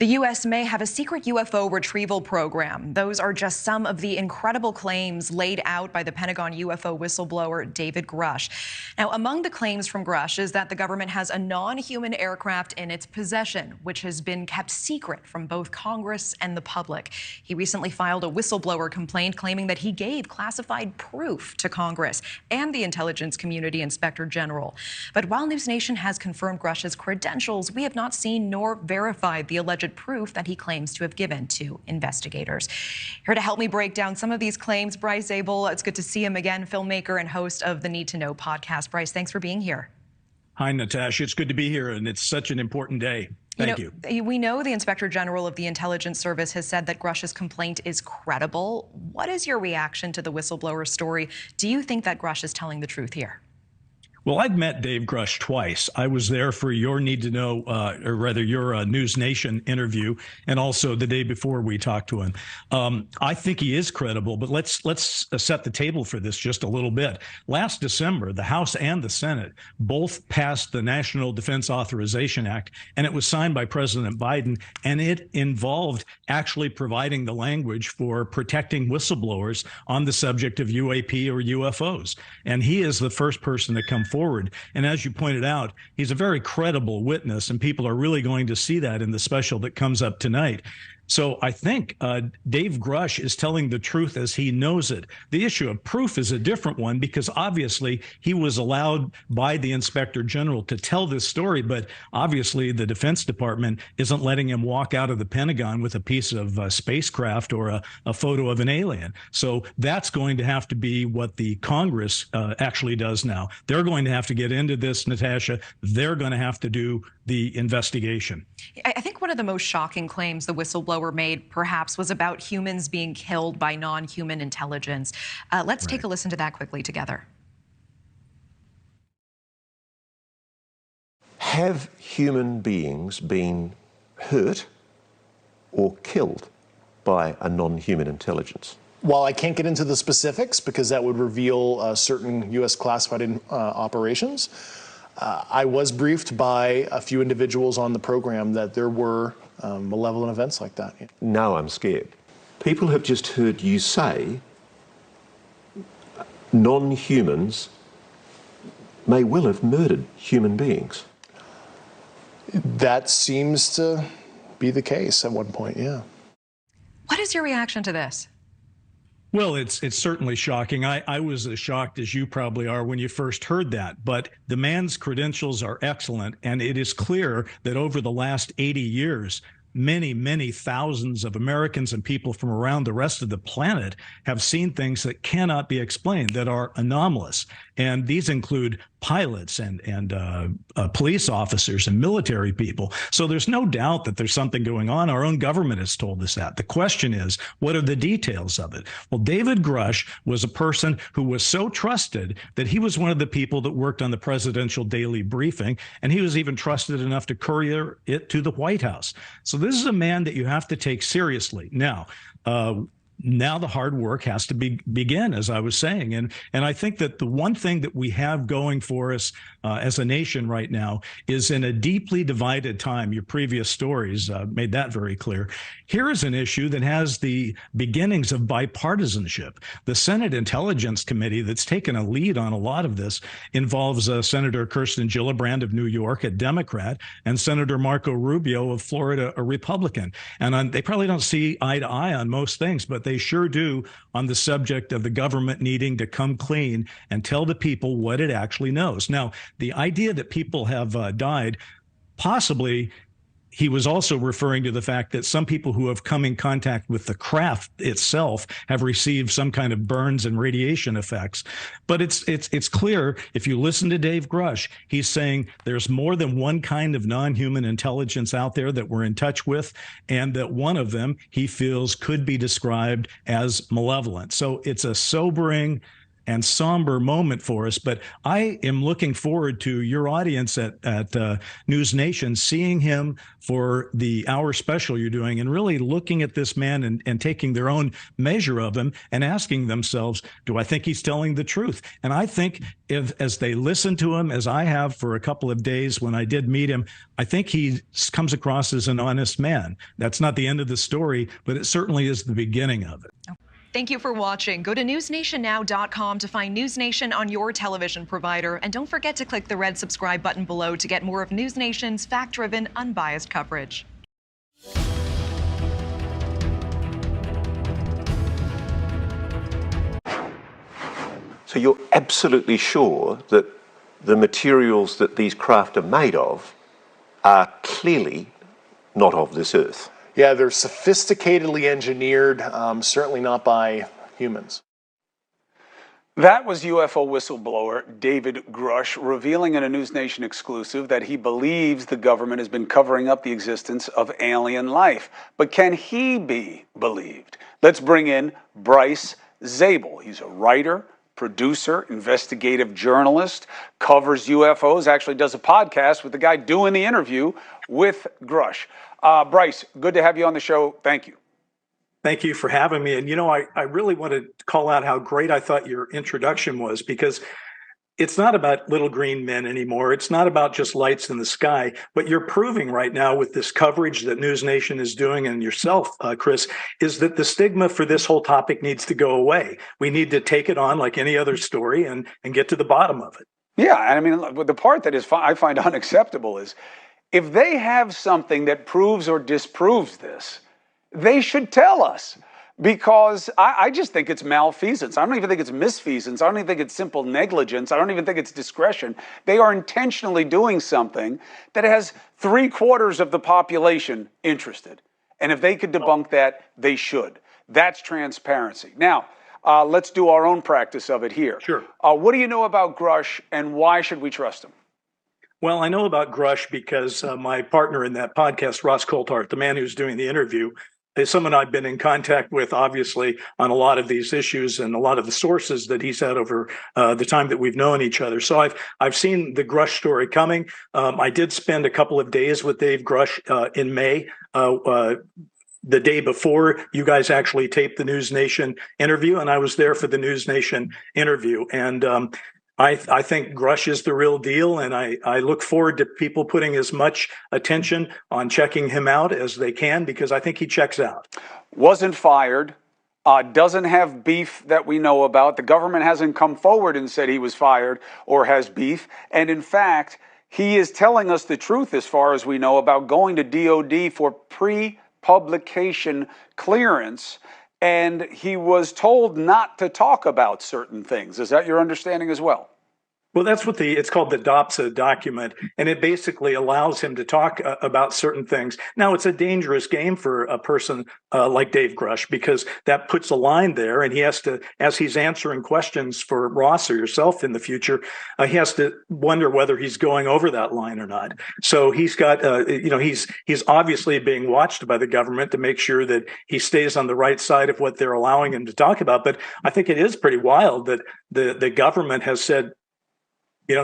The U.S. may have a secret UFO retrieval program. Those are just some of the incredible claims laid out by the Pentagon UFO whistleblower David Grusch. Now, among the claims from Grusch is that the government has a non-human aircraft in its possession, which has been kept secret from both Congress and the public. He recently filed a whistleblower complaint claiming that he gave classified proof to Congress and the intelligence community inspector general. But while News Nation has confirmed Grusch's credentials, we have not seen nor verified the alleged proof that he claims to have given to investigators. Here to help me break down some of these claims, Bryce Zabel. It's good to see him again, filmmaker and host of the Need to Know podcast. Bryce, thanks for being here. Hi, Natasha. It's good to be here, and it's such an important day. Thank you. We know the Inspector General of the Intelligence Service has said that Grusch's complaint is credible. What is your reaction to the whistleblower story? Do you think that Grusch is telling the truth here? Well, I've met Dave Grusch twice. I was there for your Need to Know, or rather your News Nation interview, and also the day before we talked to him. I think he is credible, but let's set the table for this just a little bit. Last December, the House and the Senate both passed the National Defense Authorization Act, and it was signed by President Biden, and it involved actually providing the language for protecting whistleblowers on the subject of UAP or UFOs. And he is the first person to come forward. And as you pointed out, he's a very credible witness, and people are really going to see that in the special that comes up tonight. So I think Dave Grusch is telling the truth as he knows it. The issue of proof is a different one, because obviously he was allowed by the Inspector General to tell this story, but obviously the Defense Department isn't letting him walk out of the Pentagon with a piece of spacecraft or a photo of an alien. So that's going to have to be what the Congress actually does now. They're going to have to get into this, Natasha. They're going to have to do the investigation. I think one of the most shocking claims the whistleblower made, perhaps, was about humans being killed by non-human intelligence. Let's take a listen to that quickly together. Have human beings been hurt or killed by a non-human intelligence? While I can't get into the specifics because that would reveal certain U.S. classified operations, I was briefed by a few individuals on the program that there were malevolent events like that. No, I'm scared. People have just heard you say non-humans may well have murdered human beings. That seems to be the case at one point, yeah. What is your reaction to this? Well, it's certainly shocking. I was as shocked as you probably are when you first heard that, but the man's credentials are excellent, and it is clear that over the last 80 years, many, many thousands of Americans and people from around the rest of the planet have seen things that cannot be explained, that are anomalous. And these include pilots and police officers and military people. So there's no doubt that there's something going on. Our own government has told us that. The question is, what are the details of it? Well, David Grusch was a person who was so trusted that he was one of the people that worked on the presidential daily briefing, and he was even trusted enough to courier it to the White House. So this is a man that you have to take seriously. Now the hard work has to begin, as I was saying. And I think that the one thing that we have going for us as a nation right now is, in a deeply divided time, your previous stories made that very clear. Here is an issue that has the beginnings of bipartisanship. The Senate Intelligence Committee that's taken a lead on a lot of this involves Senator Kirsten Gillibrand of New York, a Democrat, and Senator Marco Rubio of Florida, a Republican. And they probably don't see eye to eye on most things, but they sure do on the subject of the government needing to come clean and tell the people what it actually knows. Now, the idea that people have died, possibly he was also referring to the fact that some people who have come in contact with the craft itself have received some kind of burns and radiation effects. But it's clear, if you listen to Dave Grusch, he's saying there's more than one kind of non-human intelligence out there that we're in touch with, and that one of them he feels could be described as malevolent. So it's a sobering and somber moment for us. But I am looking forward to your audience at News Nation seeing him for the hour special you're doing and really looking at this man and taking their own measure of him and asking themselves, do I think he's telling the truth? And I think as they listen to him, as I have for a couple of days when I did meet him, I think he comes across as an honest man. That's not the end of the story, but it certainly is the beginning of it. Thank you for watching. Go to newsnationnow.com to find News Nation on your television provider. And don't forget to click the red subscribe button below to get more of News Nation's fact-driven, unbiased coverage. So you're absolutely sure that the materials that these craft are made of are clearly not of this earth? Yeah, they're sophisticatedly engineered, certainly not by humans. That was UFO whistleblower David Grusch revealing in a News Nation exclusive that he believes the government has been covering up the existence of alien life. But can he be believed? Let's bring in Bryce Zabel. He's a writer, producer, investigative journalist, covers UFOs, actually does a podcast with the guy doing the interview with Grusch. Bryce, good to have you on the show. Thank you. Thank you for having me. And, I really want to call out how great I thought your introduction was, because it's not about little green men anymore. It's not about just lights in the sky. What you're proving right now with this coverage that News Nation is doing, and yourself, Chris, is that the stigma for this whole topic needs to go away. We need to take it on like any other story and get to the bottom of it. Yeah, I mean, the part that I find unacceptable is if they have something that proves or disproves this, they should tell us, because I just think it's malfeasance. I don't even think it's misfeasance. I don't even think it's simple negligence. I don't even think it's discretion. They are intentionally doing something that has 3/4 of the population interested. And if they could debunk that, they should. That's transparency. Now, let's do our own practice of it here. Sure. What do you know about Grusch, and why should we trust him? Well, I know about Grusch because my partner in that podcast, Ross Coulthart, the man who's doing the interview, is someone I've been in contact with, obviously, on a lot of these issues and a lot of the sources that he's had over the time that we've known each other. So I've seen the Grusch story coming. I did spend a couple of days with Dave Grusch in May, the day before you guys actually taped the News Nation interview, and I was there for the News Nation interview. And I think Grusch is the real deal, and I look forward to people putting as much attention on checking him out as they can, because I think he checks out. Wasn't fired, doesn't have beef that we know about. The government hasn't come forward and said he was fired or has beef. And in fact, he is telling us the truth as far as we know about going to DOD for pre-publication clearance. And he was told not to talk about certain things. Is that your understanding as well? Well, that's what it's called, the DOPSA document, and it basically allows him to talk about certain things. Now, it's a dangerous game for a person like Dave Grusch, because that puts a line there, and he has to, as he's answering questions for Ross or yourself in the future, he has to wonder whether he's going over that line or not. So he's got, he's obviously being watched by the government to make sure that he stays on the right side of what they're allowing him to talk about. But I think it is pretty wild that the government has said,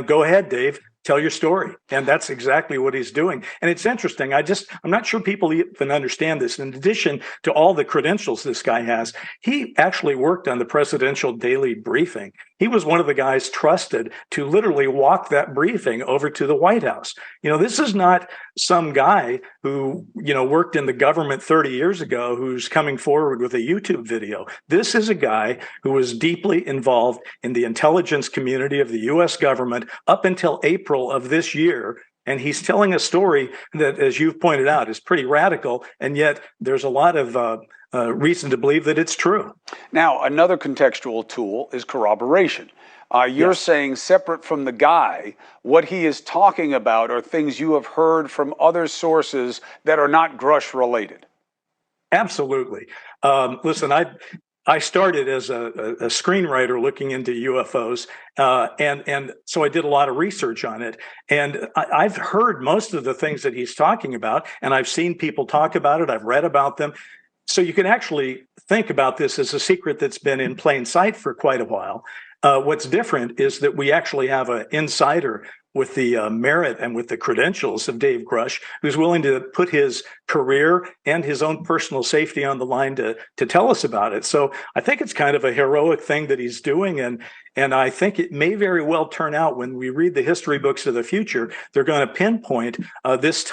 go ahead, Dave, tell your story. And that's exactly what he's doing. And it's interesting. I'm not sure people even understand this. In addition to all the credentials this guy has, he actually worked on the presidential daily briefing. He was one of the guys trusted to literally walk that briefing over to the White House. This is not some guy who, worked in the government 30 years ago who's coming forward with a YouTube video. This is a guy who was deeply involved in the intelligence community of the U.S. government up until April of this year. And he's telling a story that, as you've pointed out, is pretty radical. And yet there's a lot of reason to believe that it's true. Now, another contextual tool is corroboration. You're saying, separate from the guy, what he is talking about are things you have heard from other sources that are not Grusch related. Absolutely. Listen, I started as a screenwriter looking into UFOs, and so I did a lot of research on it. And I've heard most of the things that he's talking about, and I've seen people talk about it. I've read about them. So you can actually think about this as a secret that's been in plain sight for quite a while. What's different is that we actually have an insider with the merit and with the credentials of Dave Grusch, who's willing to put his career and his own personal safety on the line to tell us about it. So I think it's kind of a heroic thing that he's doing. And I think it may very well turn out, when we read the history books of the future, they're going to pinpoint this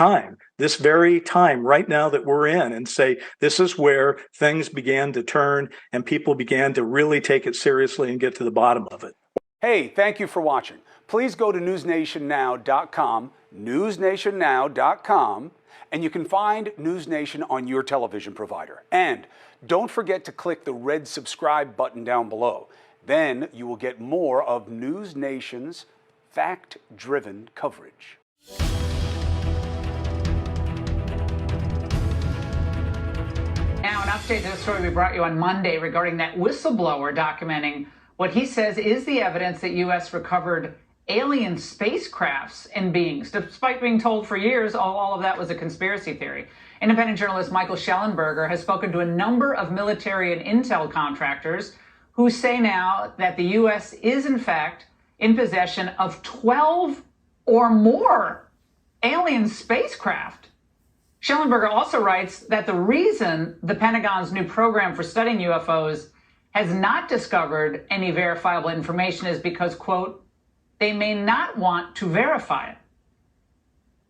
very time right now that we're in, and say, this is where things began to turn and people began to really take it seriously and get to the bottom of it. Hey, thank you for watching. Please go to newsnationnow.com, newsnationnow.com, and you can find News Nation on your television provider. And don't forget to click the red subscribe button down below. Then you will get more of News Nation's fact-driven coverage. Now, an update to the story we brought you on Monday regarding that whistleblower documenting what he says is the evidence that U.S. recovered alien spacecrafts and beings, despite being told for years all of that was a conspiracy theory. Independent journalist Michael Schellenberger has spoken to a number of military and intel contractors who say now that the U.S. is, in fact, in possession of 12 or more alien spacecraft. Schellenberger also writes that the reason the Pentagon's new program for studying UFOs has not discovered any verifiable information is because, quote, they may not want to verify it.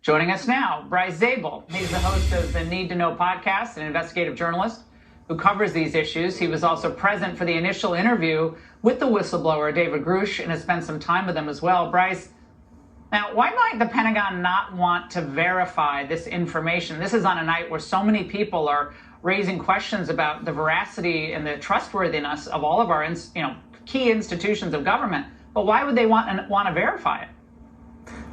Joining us now, Bryce Zabel. He's the host of the Need to Know podcast, an investigative journalist who covers these issues. He was also present for the initial interview with the whistleblower, David Grusch, and has spent some time with him as well. Bryce, now, why might the Pentagon not want to verify this information? This is on a night where so many people are raising questions about the veracity and the trustworthiness of all of our key institutions of government. But why would they want to verify it?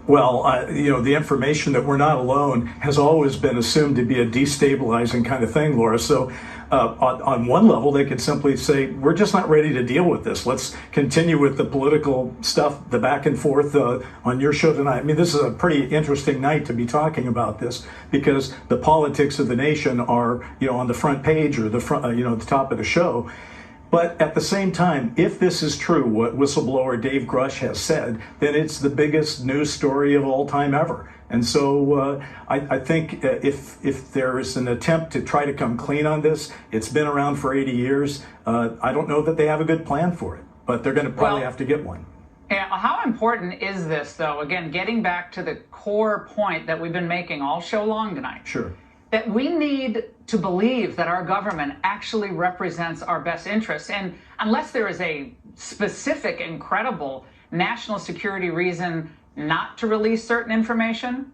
Well, the information that we're not alone has always been assumed to be a destabilizing kind of thing, Laura. So on one level, they could simply say, we're just not ready to deal with this. Let's continue with the political stuff, the back and forth on your show tonight. I mean, this is a pretty interesting night to be talking about this, because the politics of the nation are, on the front page or the front, the top of the show. But at the same time, if this is true, what whistleblower Dave Grusch has said, then it's the biggest news story of all time ever. And so I think if there is an attempt to try to come clean on this, it's been around for 80 years. I don't know that they have a good plan for it, but they're going to probably have to get one. Yeah, how important is this, though? Again, getting back to the core point that we've been making all show long tonight. Sure. That we need to believe that our government actually represents our best interests. And unless there is a specific, incredible national security reason not to release certain information,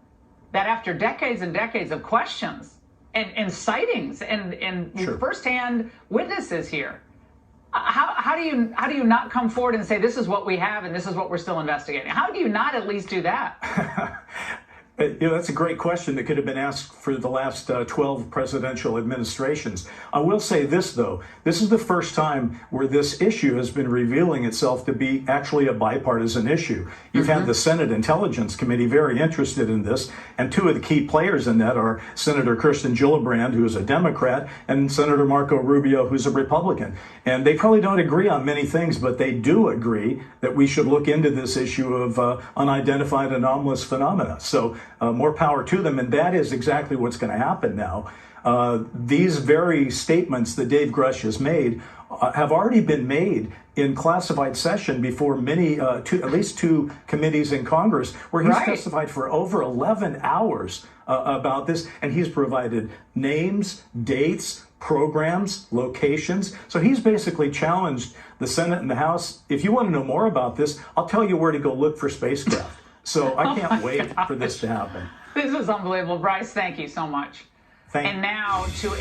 that after decades and decades of questions and sightings and Sure. firsthand witnesses here, how do you not come forward and say, this is what we have and this is what we're still investigating? How do you not at least do that? That's a great question that could have been asked for the last 12 presidential administrations. I will say this, though. This is the first time where this issue has been revealing itself to be actually a bipartisan issue. You've had the Senate Intelligence Committee very interested in this, and two of the key players in that are Senator Kirsten Gillibrand, who is a Democrat, and Senator Marco Rubio, who's a Republican. And they probably don't agree on many things, but they do agree that we should look into this issue of unidentified anomalous phenomena. So more power to them, and that is exactly what's going to happen now. These very statements that Dave Grusch has made have already been made in classified session before at least two committees in Congress, where he's testified for over 11 hours about this, and he's provided names, dates, programs, locations. So he's basically challenged the Senate and the House. If you want to know more about this, I'll tell you where to go look for spacecraft. So I can't wait for this to happen. This is unbelievable. Bryce, thank you so much. Thank you. And now to